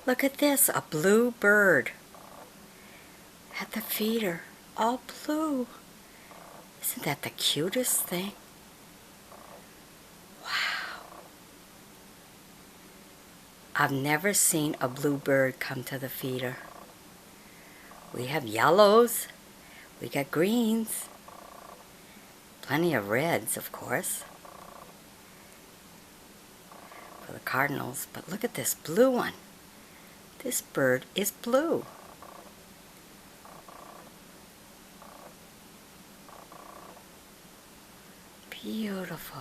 Look at this, a blue bird at the feeder, all blue. Isn't that the cutest thing? Wow. I've never seen a blue bird come to the feeder. We have yellows, we got greens, plenty of reds, of course, for the cardinals. But look at this blue one. This bird is blue. Beautiful.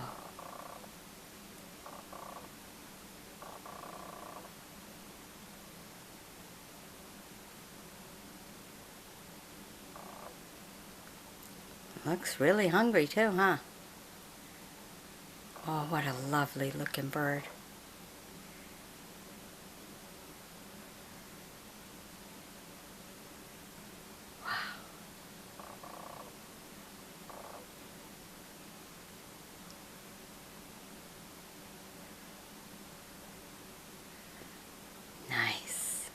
Looks really hungry too, huh? Oh, what a lovely looking bird. Wow. Nice.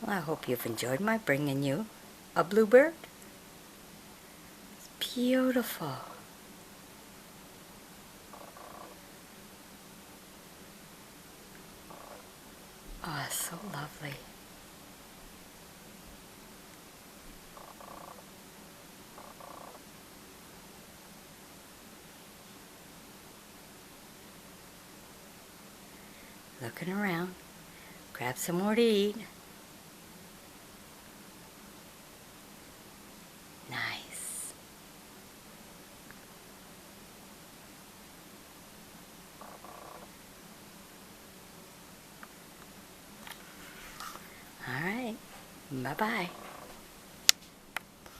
Well, I hope you've enjoyed my bringing you a bluebird. It's beautiful. Oh, it's so lovely. Looking around. Grab some more to eat. Nice. All right. Bye-bye.